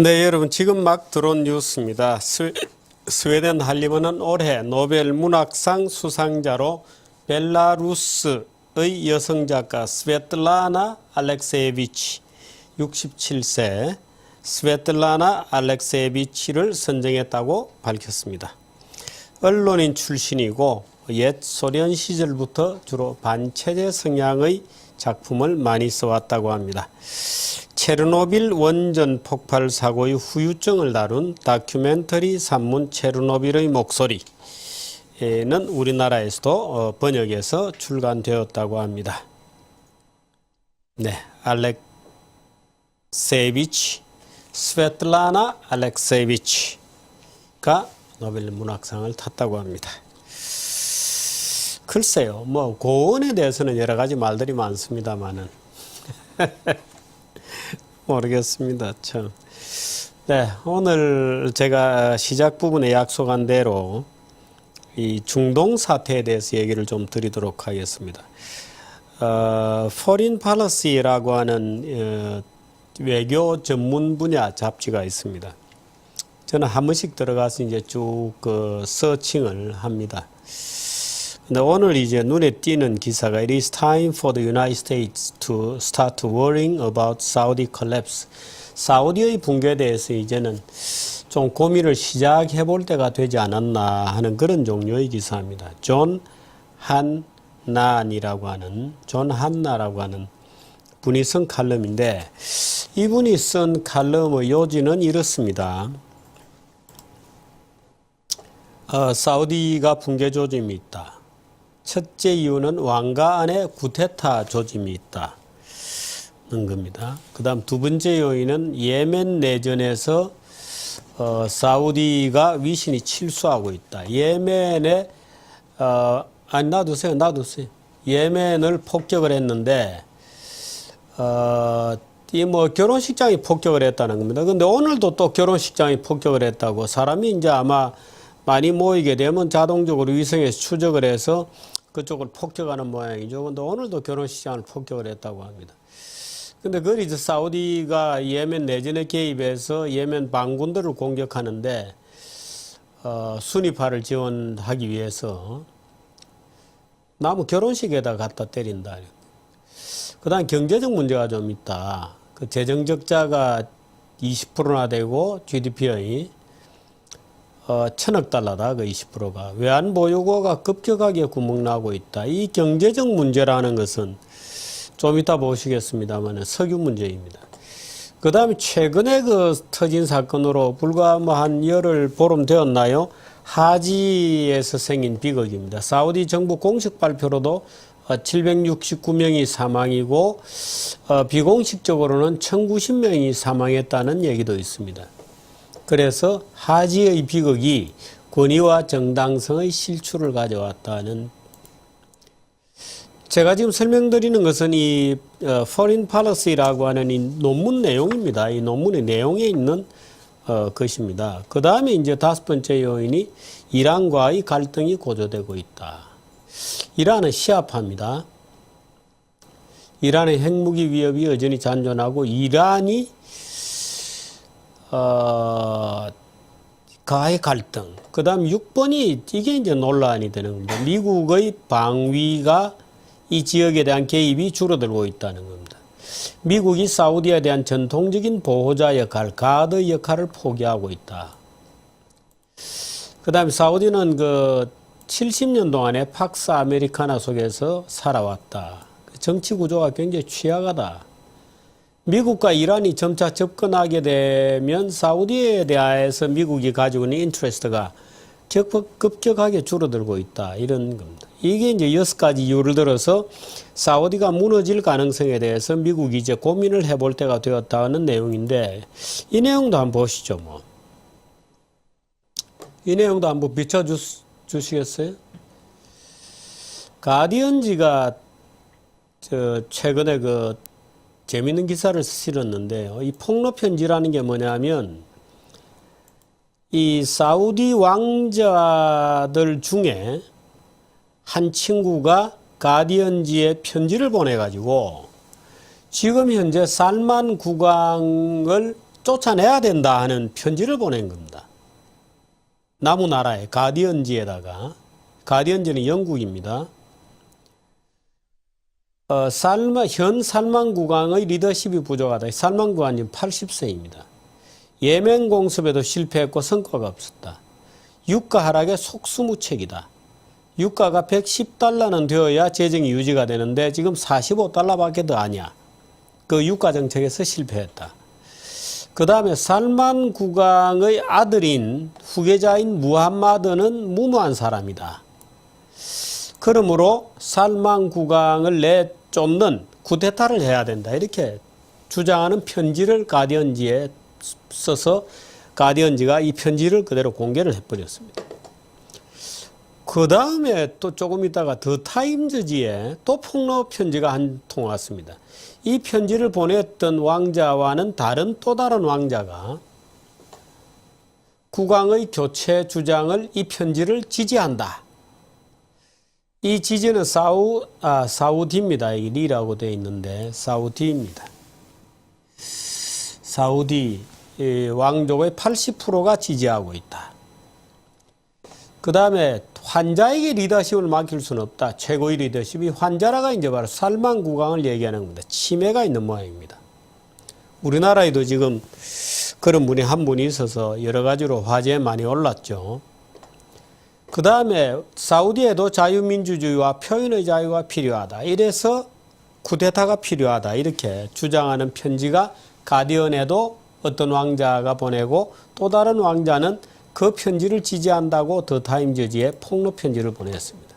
네, 여러분 지금 막 들어온 뉴스입니다. 스웨덴 할리버는 올해 노벨 문학상 수상자로 벨라루스의 여성 작가 스베틀라나 알렉세예비치 67세 스베틀라나 알렉세예비치를 선정했다고 밝혔습니다. 언론인 출신이고 옛 소련 시절부터 주로 반체제 성향의 작품을 많이 써왔다고 합니다. 체르노빌 원전 폭발 사고의 후유증을 다룬 다큐멘터리 산문 체르노빌의 목소리는 우리나라에서도 번역해서 출간되었다고 합니다. 네, 알렉세예비치, 스베틀라나 알렉세예비치가 노벨 문학상을 탔다고 합니다. 글쎄요, 뭐 고언에 대해서는 여러 가지 말들이 많습니다만은 모르겠습니다. 참. 네, 오늘 제가 시작 부분에 약속한 대로 이 중동 사태에 대해서 얘기를 좀 드리도록 하겠습니다. Foreign Policy라고 하는 외교 전문 분야 잡지가 있습니다. 저는 한 번씩 들어가서 이제 쭉 그 서칭을 합니다. 근데 오늘 이제 눈에 띄는 기사가 It is time for the United States to start worrying about Saudi collapse. 사우디의 붕괴에 대해서 이제는 좀 고민을 시작해 볼 때가 되지 않았나 하는 그런 종류의 기사입니다. 존 한나라고 하는 분이 쓴 칼럼인데 이분이 쓴 칼럼의 요지는 이렇습니다. 사우디가 붕괴 조짐이 있다. 첫째 이유는 왕가 안에 구테타 조짐이 있다는 겁니다. 그 다음 두 번째 요인은 예멘 내전에서 사우디가 위신이 침수하고 있다. 예멘에 놔두세요. 예멘을 폭격을 했는데 이 뭐 결혼식장이 폭격을 했다는 겁니다. 근데 오늘도 또 결혼식장이 폭격을 했다고 사람이 이제 아마 많이 모이게 되면 자동적으로 위성에서 추적을 해서 그쪽을 폭격하는 모양이죠. 근데 오늘도 결혼식장을 폭격을 했다고 합니다. 근데 그걸 이제 사우디가 예멘 내전에 개입해서 예멘 반군들을 공격하는데 순위파를 지원하기 위해서 나무 결혼식에다 갖다 때린다. 그 다음 경제적 문제가 좀 있다. 그 재정 적자가 20%나 되고 GDP의 1,000억 달러다. 그 20%가. 외환 보유고가 급격하게 구멍나고 있다. 이 경제적 문제라는 것은 좀 이따 보시겠습니다만 석유 문제입니다. 그 다음에 최근에 그 터진 사건으로 불과 뭐 한 열흘 보름 되었나요? 하지에서 생긴 비극입니다. 사우디 정부 공식 발표로도 769명이 사망이고 비공식적으로는 1,090명이 사망했다는 얘기도 있습니다. 그래서 하지의 비극이 권위와 정당성의 실추를 가져왔다는 제가 지금 설명드리는 것은 이 Foreign Policy라고 하는 이 논문 내용입니다. 이 논문의 내용에 있는 것입니다. 그 다음에 이제 다섯 번째 요인이 이란과의 갈등이 고조되고 있다. 이란은 시아파입니다. 이란의 핵무기 위협이 여전히 잔존하고 이란이 가의 갈등. 그 다음 6번이 이게 이제 논란이 되는 겁니다. 미국의 방위가 이 지역에 대한 개입이 줄어들고 있다는 겁니다. 미국이 사우디에 대한 전통적인 보호자 역할, 가드 역할을 포기하고 있다. 그 다음에 사우디는 그 70년 동안에 팍스 아메리카나 속에서 살아왔다. 정치 구조가 굉장히 취약하다. 미국과 이란이 점차 접근하게 되면 사우디에 대해서 미국이 가지고 있는 인트레스트가 급격하게 줄어들고 있다. 이런 겁니다. 이게 이제 6가지 이유를 들어서 사우디가 무너질 가능성에 대해서 미국이 이제 고민을 해볼 때가 되었다는 내용인데 이 내용도 한번 보시죠. 뭐. 이 내용도 한번 비춰주시겠어요? 가디언지가 최근에 그 재미있는 기사를 실었는데요. 이 폭로편지라는 게 뭐냐면 이 사우디 왕자들 중에 한 친구가 가디언지에 편지를 보내가지고 지금 현재 살만 국왕을 쫓아내야 된다 하는 편지를 보낸 겁니다. 나무나라에 가디언지에다가, 가디언지는 영국입니다. 현 살만 국왕의 리더십이 부족하다. 살만 국왕님 80세입니다. 예멘 공습에도 실패했고 성과가 없었다. 유가 하락의 속수무책이다. 유가가 110달러는 되어야 재정이 유지가 되는데 지금 45달러밖에 더 아니야. 그 유가 정책에서 실패했다. 그 다음에 살만 국왕의 아들인 후계자인 무함마드는 무모한 사람이다. 그러므로 살만 국왕을 내쫓는 쿠데타를 해야 된다. 이렇게 주장하는 편지를 가디언지에 써서 가디언지가 이 편지를 그대로 공개를 해버렸습니다. 그 다음에 또 조금 있다가 더 타임즈지에 또 폭로 편지가 한 통 왔습니다. 이 편지를 보냈던 왕자와는 또 다른 왕자가 국왕의 교체 주장을 이 편지를 지지한다. 이 지지는 사우디입니다. 이 리라고 되어 있는데 사우디입니다. 사우디 왕족의 80%가 지지하고 있다. 그 다음에 환자에게 리더십을 맡길 수는 없다. 최고의 리더십이 환자라가 이제 바로 살만 국왕을 얘기하는 겁니다. 치매가 있는 모양입니다. 우리나라에도 지금 그런 분이 한 분이 있어서 여러 가지로 화제에 많이 올랐죠. 그 다음에 사우디에도 자유민주주의와 표현의 자유가 필요하다. 이래서 쿠데타가 필요하다. 이렇게 주장하는 편지가 가디언에도 어떤 왕자가 보내고 또 다른 왕자는 그 편지를 지지한다고 더 타임즈지에 폭로 편지를 보냈습니다.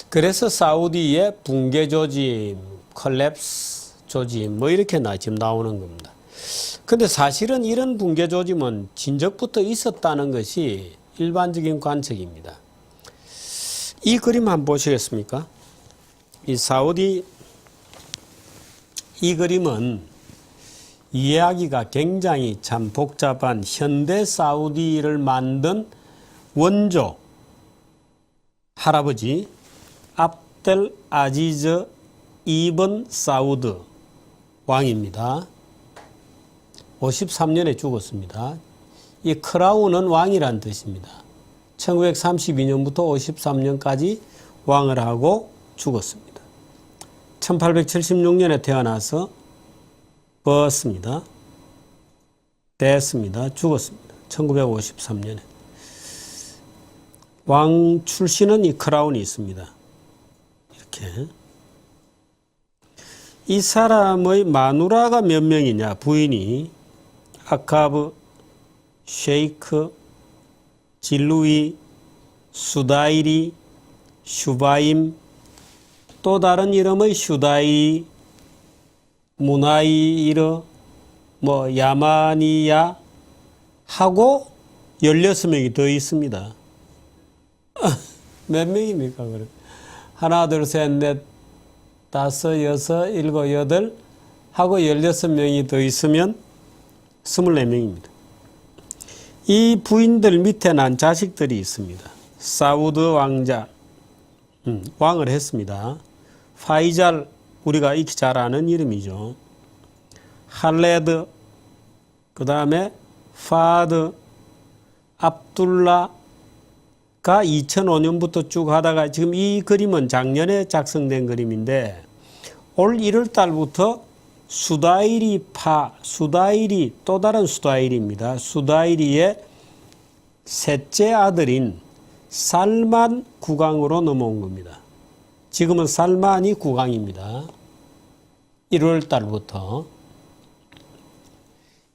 그래서 사우디의 붕괴 조짐, 컬랩스 조짐 뭐 이렇게 지금 나오는 겁니다. 근데 사실은 이런 붕괴 조짐은 진적부터 있었다는 것이 일반적인 관측입니다. 이 그림 한번 보시겠습니까? 이 사우디 이 그림은 이해하기가 굉장히 참 복잡한 현대 사우디를 만든 원조 할아버지 압델 아지즈 이븐 사우드 왕입니다. 53년에 죽었습니다. 이 크라운은 왕이란 뜻입니다. 1932년부터 53년까지 왕을 하고 죽었습니다. 1876년에 태어나서 됐습니다. 죽었습니다. 1953년에. 왕 출신은 이 크라운이 있습니다. 이렇게. 이 사람의 마누라가 몇 명이냐? 부인이 아카브, 쉐이크, 질루이, 수다이리, 슈바임, 또 다른 이름의 슈다이리, 무나이르, 야마니야 하고 16명이 더 있습니다. 몇 명입니까? 그럼? 하나, 둘, 셋, 넷, 다섯, 여섯, 일곱, 여덟 하고 16명이 더 있으면 24명입니다. 이 부인들 밑에 난 자식들이 있습니다. 사우드 왕자, 왕을 했습니다. 파이잘, 우리가 익히 잘 아는 이름이죠. 할레드, 그 다음에 파드, 압둘라가 2005년부터 쭉 하다가 지금 이 그림은 작년에 작성된 그림인데 올 1월 달부터 수다이리 또 다른 수다이리입니다. 수다이리의 셋째 아들인 살만 국왕으로 넘어온 겁니다. 지금은 살만이 국왕입니다. 1월 달부터.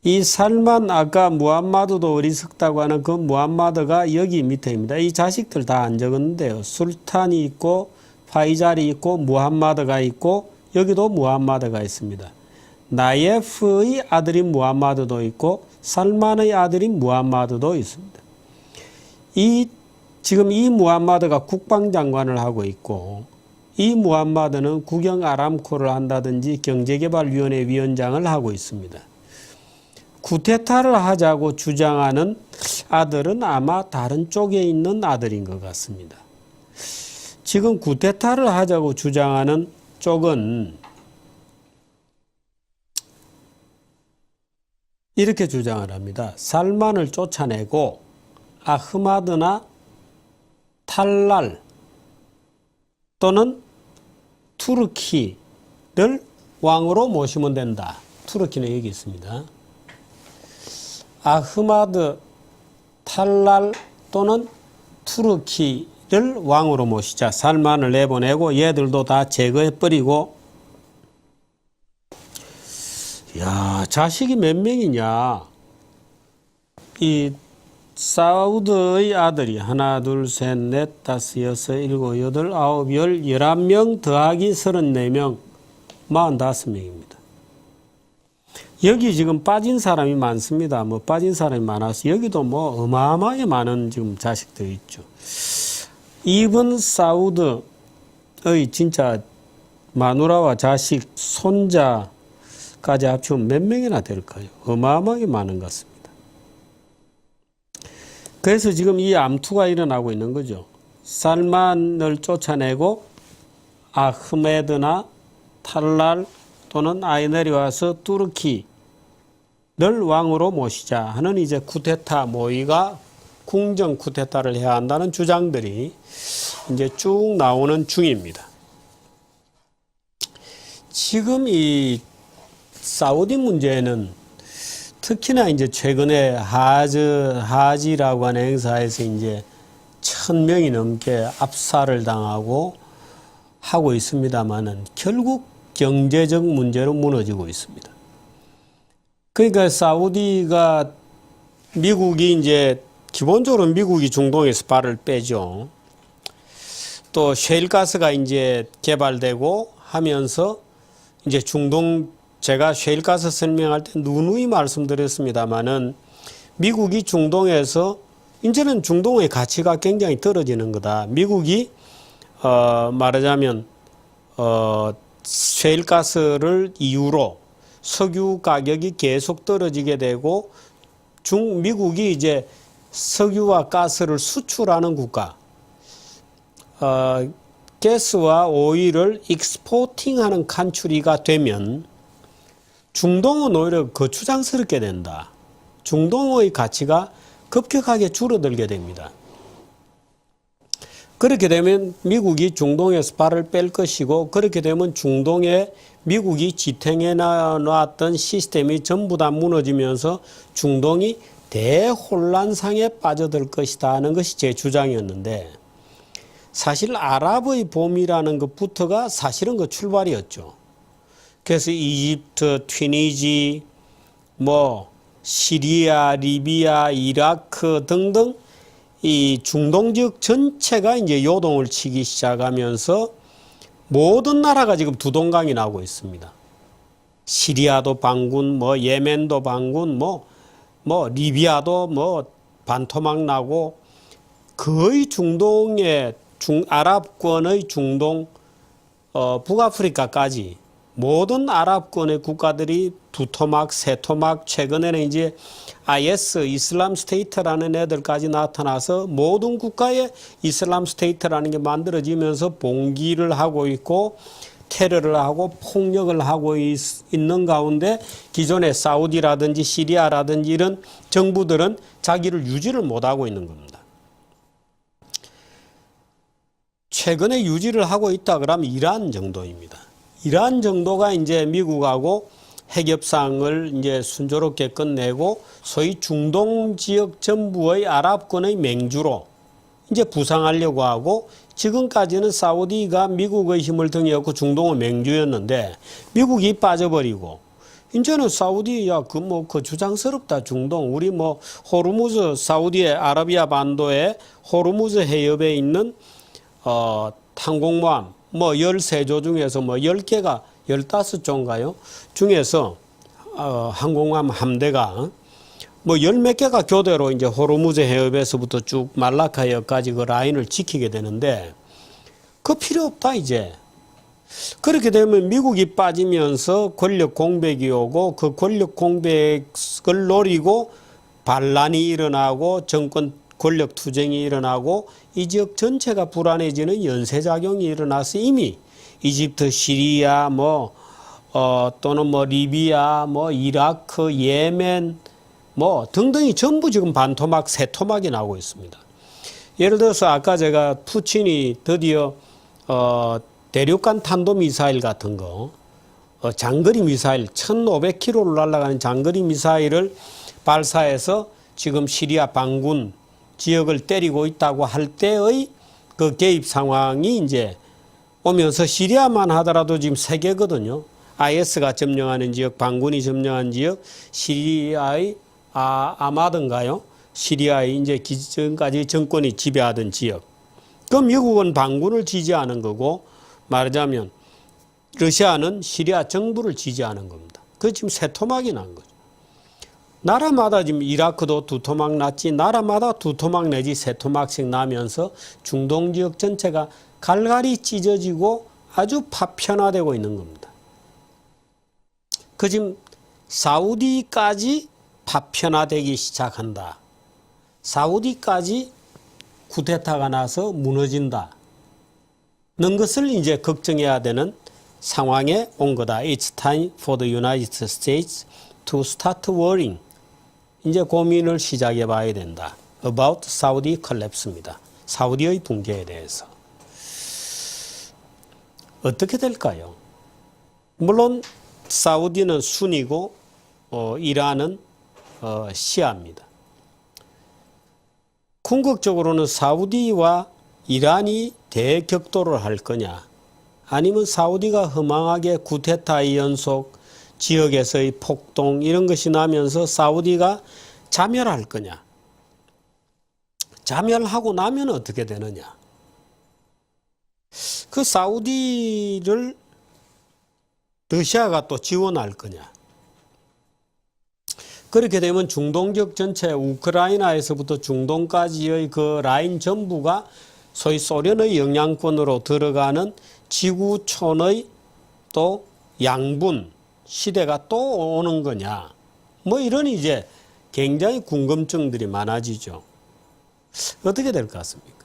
이 살만 아까 무함마드도 어리석다고 하는 그 무함마드가 여기 밑에입니다. 이 자식들 다 안 적었는데요. 술탄이 있고 파이잘이 있고 무함마드가 있고 여기도 무함마드가 있습니다. 나예프의 아들인 무함마드도 있고 살만의 아들인 무함마드도 있습니다. 지금 이 무함마드가 국방장관을 하고 있고 이 무함마드는 국영 아람코를 한다든지 경제개발위원회 위원장을 하고 있습니다. 쿠데타를 하자고 주장하는 아들은 아마 다른 쪽에 있는 아들인 것 같습니다. 지금 쿠데타를 하자고 주장하는 쪽은 이렇게 주장을 합니다. 살만을 쫓아내고 아흐마드나 탈랄 또는 투르키를 왕으로 모시면 된다. 투르키는 여기 있습니다. 아흐마드, 탈랄 또는 투르키를 왕으로 모시자. 살만을 내보내고 얘들도 다 제거해버리고. 야, 자식이 몇 명이냐. 이 사우드의 아들이 하나, 둘, 셋, 넷, 다섯, 여섯, 일곱, 여덟, 아홉, 열, 11명 더하기 34명, 45명입니다. 여기 지금 빠진 사람이 많습니다. 뭐 빠진 사람이 많아서 여기도 뭐 어마어마하게 많은 지금 자식들이 있죠. 이븐 사우드의 진짜 마누라와 자식, 손자까지 합치면 몇 명이나 될까요? 어마어마하게 많은 것 같습니다. 그래서 지금 이 암투가 일어나고 있는 거죠. 살만을 쫓아내고 아흐메드나 탈랄 또는 아이넬이 와서 투르키를 왕으로 모시자 하는 이제 쿠데타 모의가 궁정 쿠데타를 해야 한다는 주장들이 이제 쭉 나오는 중입니다. 지금 이 사우디 문제는 특히나 이제 최근에 하지라고 하는 행사에서 이제 1000명이 넘게 압살을 당하고 하고 있습니다만은 결국 경제적 문제로 무너지고 있습니다. 그러니까 사우디가 미국이 이제 기본적으로 미국이 중동에서 발을 빼죠. 또 셰일가스가 이제 개발되고 하면서 이제 중동 제가 셰일가스 설명할 때 누누이 말씀드렸습니다마는 미국이 중동에서 이제는 중동의 가치가 굉장히 떨어지는 거다. 미국이 말하자면 셰일가스를 이유로 석유 가격이 계속 떨어지게 되고 미국이 이제 석유와 가스를 수출하는 국가, 가스와 오일을 익스포팅하는 칸츄리가 되면 중동은 오히려 거추장스럽게 된다. 중동의 가치가 급격하게 줄어들게 됩니다. 그렇게 되면 미국이 중동에서 발을 뺄 것이고, 그렇게 되면 중동에 미국이 지탱해 놨던 시스템이 전부 다 무너지면서 중동이 대혼란상에 빠져들 것이다 하는 것이 제 주장이었는데, 사실 아랍의 봄이라는 것부터가 사실은 그 출발이었죠. 그래서 이집트, 튀니지, 시리아, 리비아, 이라크 등등 이 중동 지역 전체가 이제 요동을 치기 시작하면서 모든 나라가 지금 두동강이 나고 있습니다. 시리아도 반군, 예멘도 반군, 리비아도 반토막 나고 거의 중동의 아랍권의 중동, 북아프리카까지 모든 아랍권의 국가들이 두토막, 세토막, 최근에는 이제 IS, 이슬람 스테이트라는 애들까지 나타나서 모든 국가에 이슬람 스테이트라는 게 만들어지면서 봉기를 하고 있고 테러를 하고 폭력을 하고 있는 가운데 기존의 사우디라든지 시리아라든지 이런 정부들은 자기를 유지를 못하고 있는 겁니다. 최근에 유지를 하고 있다 그러면 이란 정도입니다. 이란 정도가 이제 미국하고 핵협상을 이제 순조롭게 끝내고 소위 중동 지역 전부의 아랍권의 맹주로 이제 부상하려고 하고, 지금까지는 사우디가 미국의 힘을 등에 업고 중동의 맹주였는데 미국이 빠져버리고 이제는 사우디 그 주장스럽다. 중동 우리 호르무즈 사우디의 아라비아 반도의 호르무즈 해협에 있는 항공모함 13조 중에서 10개가 15조인가요? 중에서 항공모함 함대가 열 몇 개가 교대로 이제 호르무즈 해협에서부터 쭉 말라카 해협까지 그 라인을 지키게 되는데 그 필요 없다 이제. 그렇게 되면 미국이 빠지면서 권력 공백이 오고 그 권력 공백을 노리고 반란이 일어나고 정권 권력 투쟁이 일어나고 이 지역 전체가 불안해지는 연쇄작용이 일어나서 이미 이집트, 시리아, 또는 리비아, 이라크, 예멘, 뭐 등등이 전부 지금 반토막, 세토막이 나오고 있습니다. 예를 들어서 아까 제가 푸틴이 드디어 대륙간 탄도미사일 같은 거, 장거리 미사일 1500km를 날아가는 장거리 미사일을 발사해서 지금 시리아 반군 지역을 때리고 있다고 할 때의 그 개입 상황이 이제 오면서 시리아만 하더라도 지금 세 개거든요. IS가 점령하는 지역, 반군이 점령한 지역, 시리아의 아마드인가요? 시리아의 이제 기존까지 정권이 지배하던 지역. 그럼 미국은 반군을 지지하는 거고, 말하자면 러시아는 시리아 정부를 지지하는 겁니다. 그 지금 세 토막이 난 거죠. 나라마다 지금 이라크도 두 토막 났지, 나라마다 두 토막 내지 세 토막씩 나면서 중동 지역 전체가 갈갈이 찢어지고 아주 파편화되고 있는 겁니다. 그 지금 사우디까지 파편화되기 시작한다. 사우디까지 쿠데타가 나서 무너진다. 는 것을 이제 걱정해야 되는 상황에 온 거다. It's time for the United States to start worrying. 이제 고민을 시작해 봐야 된다. About Saudi collapse입니다. 사우디의 붕괴에 대해서. 어떻게 될까요? 물론 사우디는 순이고 이란은 시아입니다. 궁극적으로는 사우디와 이란이 대격돌을 할 거냐, 아니면 사우디가 허망하게 쿠데타의 연속, 지역에서의 폭동 이런 것이 나면서 사우디가 자멸할 거냐. 자멸하고 나면 어떻게 되느냐. 그 사우디를 러시아가 또 지원할 거냐. 그렇게 되면 중동 지역 전체, 우크라이나에서부터 중동까지의 그 라인 전부가 소위 소련의 영향권으로 들어가는 지구촌의 또 양분 시대가 또 오는 거냐. 뭐 이런 이제 굉장히 궁금증들이 많아지죠. 어떻게 될 것 같습니까?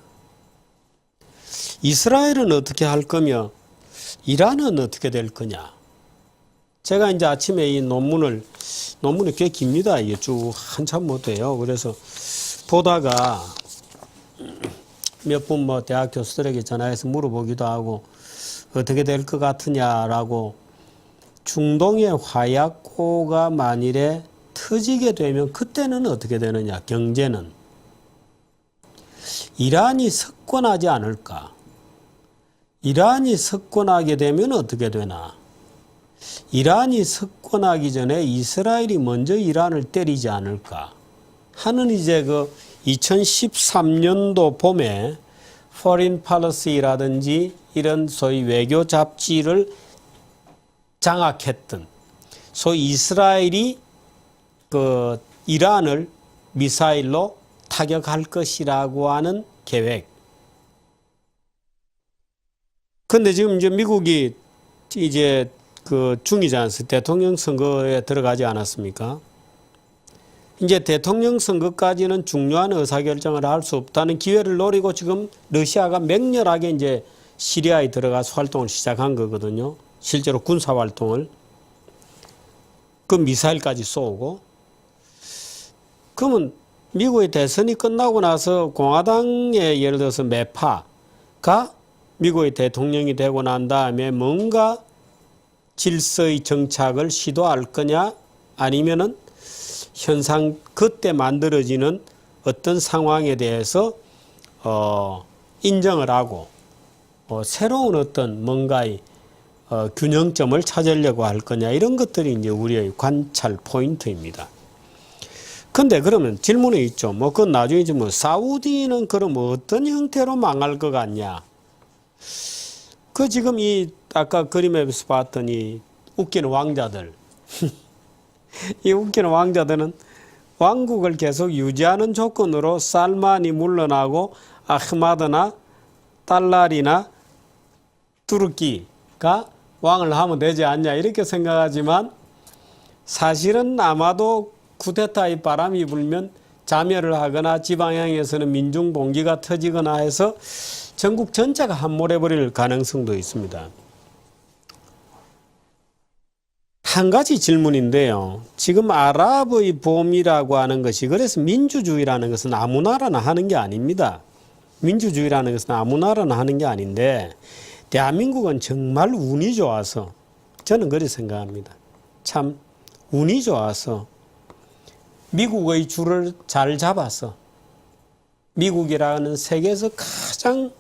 이스라엘은 어떻게 할 거며 이란은 어떻게 될 거냐. 제가 이제 아침에 이 논문이 꽤 깁니다. 이게 쭉 한참 못 돼요. 그래서 보다가 몇 분 뭐 대학 교수들에게 전화해서 물어보기도 하고 어떻게 될 것 같으냐라고, 중동의 화약고가 만일에 터지게 되면 그때는 어떻게 되느냐. 경제는 이란이 석권하지 않을까. 이란이 석권하게 되면 어떻게 되나. 이란이 석권하기 전에 이스라엘이 먼저 이란을 때리지 않을까 하는 이제 그 2013년도 봄에 Foreign Policy라든지 이런 소위 외교 잡지를 장악했던 소위 이스라엘이 그 이란을 미사일로 타격할 것이라고 하는 계획. 근데 지금 이제 미국이 이제 그 중이지 않습니까? 대통령 선거에 들어가지 않았습니까? 이제 대통령 선거까지는 중요한 의사결정을 할 수 없다는 기회를 노리고 지금 러시아가 맹렬하게 이제 시리아에 들어가서 활동을 시작한 거거든요. 실제로 군사활동을. 그 미사일까지 쏘고. 그러면 미국의 대선이 끝나고 나서 공화당의 예를 들어서 매파가 미국의 대통령이 되고 난 다음에 뭔가 질서의 정착을 시도할 거냐, 아니면은 현상 그때 만들어지는 어떤 상황에 대해서 인정을 하고 새로운 어떤 뭔가의 균형점을 찾으려고 할 거냐, 이런 것들이 이제 우리의 관찰 포인트입니다. 근데 그러면 질문이 있죠. 뭐 그건 나중이지 뭐 사우디는 그럼 어떤 형태로 망할 것 같냐? 그 지금 이 아까 그림에서 봤던 이 웃기는 왕자들. 이 웃기는 왕자들은 왕국을 계속 유지하는 조건으로 살만이 물러나고 아흐마드나 달랄이나 투르키가 왕을 하면 되지 않냐 이렇게 생각하지만, 사실은 아마도 쿠데타의 바람이 불면 자멸을 하거나 지방향에서는 민중봉기가 터지거나 해서 전국 전체가 함몰해버릴 가능성도 있습니다. 한 가지 질문인데요. 지금 아랍의 봄이라고 하는 것이 그래서 민주주의라는 것은 아무 나라나 하는 게 아닙니다. 민주주의라는 것은 아무 나라나 하는 게 아닌데 대한민국은 정말 운이 좋아서 저는 그렇게 생각합니다. 참 운이 좋아서 미국의 줄을 잘 잡아서 미국이라는 세계에서 가장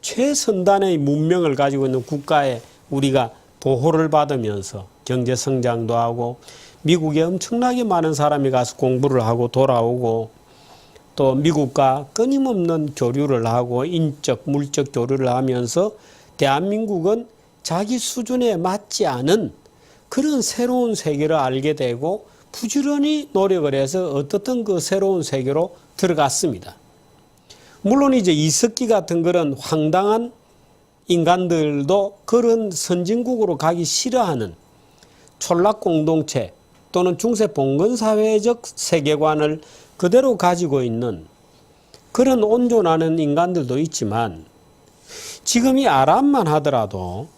최선단의 문명을 가지고 있는 국가에 우리가 보호를 받으면서 경제 성장도 하고 미국에 엄청나게 많은 사람이 가서 공부를 하고 돌아오고 또 미국과 끊임없는 교류를 하고 인적, 물적 교류를 하면서 대한민국은 자기 수준에 맞지 않은 그런 새로운 세계를 알게 되고 부지런히 노력을 해서 어떻든 그 새로운 세계로 들어갔습니다. 물론 이제 이석기 같은 그런 황당한 인간들도 그런 선진국으로 가기 싫어하는 촌락 공동체 또는 중세 봉건사회적 세계관을 그대로 가지고 있는 그런 온존하는 인간들도 있지만 지금 이 아랍만 하더라도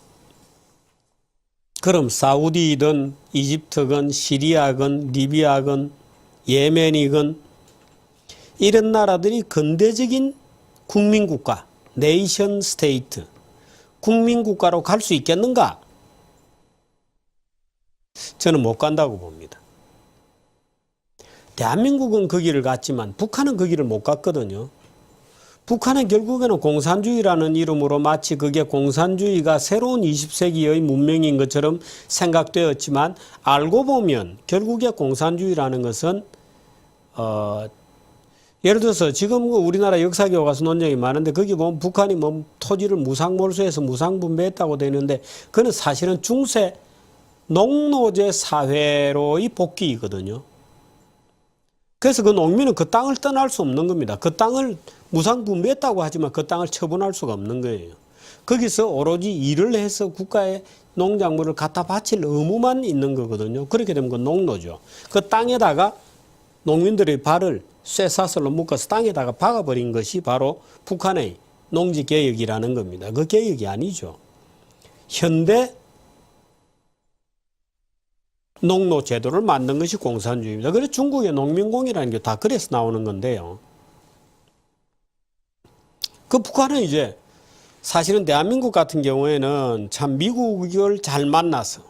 그럼 사우디든 이집트건 시리아건 리비아건 예멘이건 이런 나라들이 근대적인 국민국가 네이션 스테이트 국민국가로 갈 수 있겠는가? 저는 못 간다고 봅니다. 대한민국은 그 길을 갔지만 북한은 그 길을 못 갔거든요. 북한은 결국에는 공산주의라는 이름으로 마치 그게 공산주의가 새로운 20세기의 문명인 것처럼 생각되었지만 알고 보면 결국에 공산주의라는 것은 예를 들어서 지금 우리나라 역사교과 가서 논쟁이 많은데 거기 보면 북한이 뭐 토지를 무상몰수해서 무상분배했다고 되는데 그는 사실은 중세 농노제 사회로의 복귀이거든요. 그래서 그 농민은 그 땅을 떠날 수 없는 겁니다. 그 땅을 무상분배했다고 하지만 그 땅을 처분할 수가 없는 거예요. 거기서 오로지 일을 해서 국가에 농작물을 갖다 바칠 의무만 있는 거거든요. 그렇게 되면 그 농노죠. 그 땅에다가 농민들의 발을 쇠사슬로 묶어서 땅에다가 박아버린 것이 바로 북한의 농지개혁이라는 겁니다. 그 개혁이 아니죠. 현대 농노 제도를 만든 것이 공산주의입니다. 그래서 중국의 농민공이라는 게 다 그래서 나오는 건데요. 그 북한은 이제 사실은 대한민국 같은 경우에는 참 미국을 잘 만나서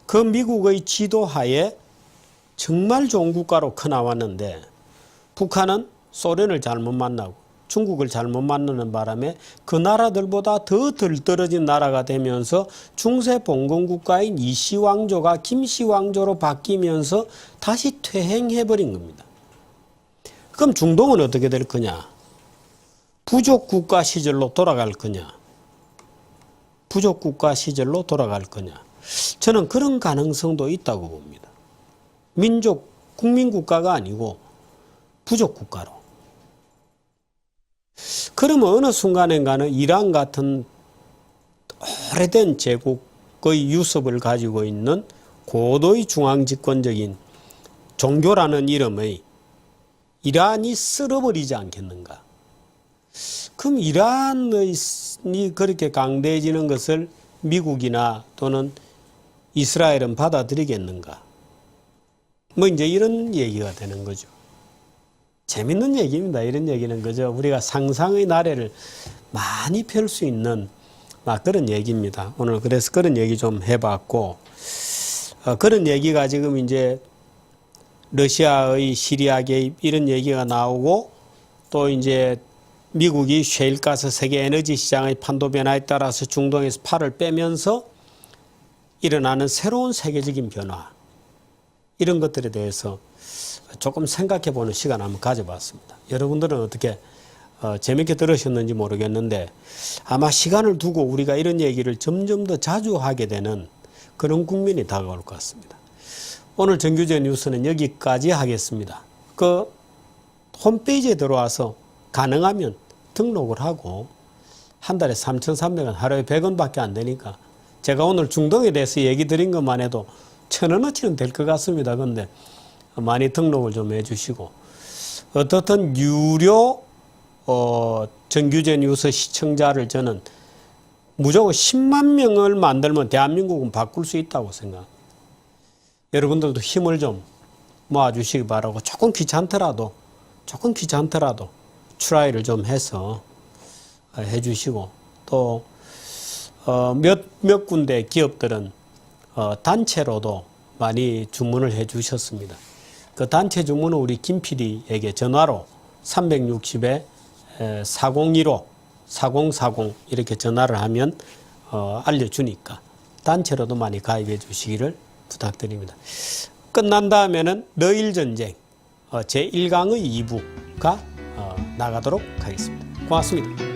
그 미국의 지도하에 정말 좋은 국가로 커나왔는데 북한은 소련을 잘못 만나고 중국을 잘못 만나는 바람에 그 나라들보다 더 덜떨어진 나라가 되면서 중세 봉건국가인 이시왕조가 김시왕조로 바뀌면서 다시 퇴행해버린 겁니다. 그럼 중동은 어떻게 될 거냐? 부족국가 시절로 돌아갈 거냐? 부족국가 시절로 돌아갈 거냐? 저는 그런 가능성도 있다고 봅니다. 민족, 국민국가가 아니고 부족국가로. 그러면 어느 순간인가는 이란 같은 오래된 제국의 유습을 가지고 있는 고도의 중앙집권적인 종교라는 이름의 이란이 쓸어버리지 않겠는가? 그럼 이란이 그렇게 강대해지는 것을 미국이나 또는 이스라엘은 받아들이겠는가? 뭐 이제 이런 얘기가 되는 거죠. 재밌는 얘기입니다. 이런 얘기는 그저 우리가 상상의 나래를 많이 펼 수 있는 막 그런 얘기입니다. 오늘 그래서 그런 얘기 좀 해봤고, 그런 얘기가 지금 이제 러시아의 시리아 개입 이런 얘기가 나오고 또 이제 미국이 셰일가스 세계 에너지 시장의 판도 변화에 따라서 중동에서 팔을 빼면서 일어나는 새로운 세계적인 변화 이런 것들에 대해서 조금 생각해 보는 시간 한번 가져봤습니다. 여러분들은 어떻게 재밌게 들으셨는지 모르겠는데 아마 시간을 두고 우리가 이런 얘기를 점점 더 자주 하게 되는 그런 국면이 다가올 것 같습니다. 오늘 정규제 뉴스는 여기까지 하겠습니다. 그 홈페이지에 들어와서 가능하면 등록을 하고 한 달에 3,300원, 하루에 100원밖에 안 되니까 제가 오늘 중동에 대해서 얘기 드린 것만 해도 1,000원어치는 될 것 같습니다. 그런데 많이 등록을 좀 해주시고 어떻든 유료 정규제 뉴스 시청자를 저는 무조건 10만 명을 만들면 대한민국은 바꿀 수 있다고 생각합니다. 여러분들도 힘을 좀 모아주시기 바라고 조금 귀찮더라도 트라이를 좀 해서 해주시고 또 몇 군데 기업들은 단체로도 많이 주문을 해 주셨습니다. 그 단체 주문은 우리 김 PD에게 전화로 360에 4015, 4040 이렇게 전화를 하면 알려주니까 단체로도 많이 가입해 주시기를 부탁드립니다. 끝난 다음에는 너일전쟁 제1강의 2부가 나가도록 하겠습니다. 고맙습니다.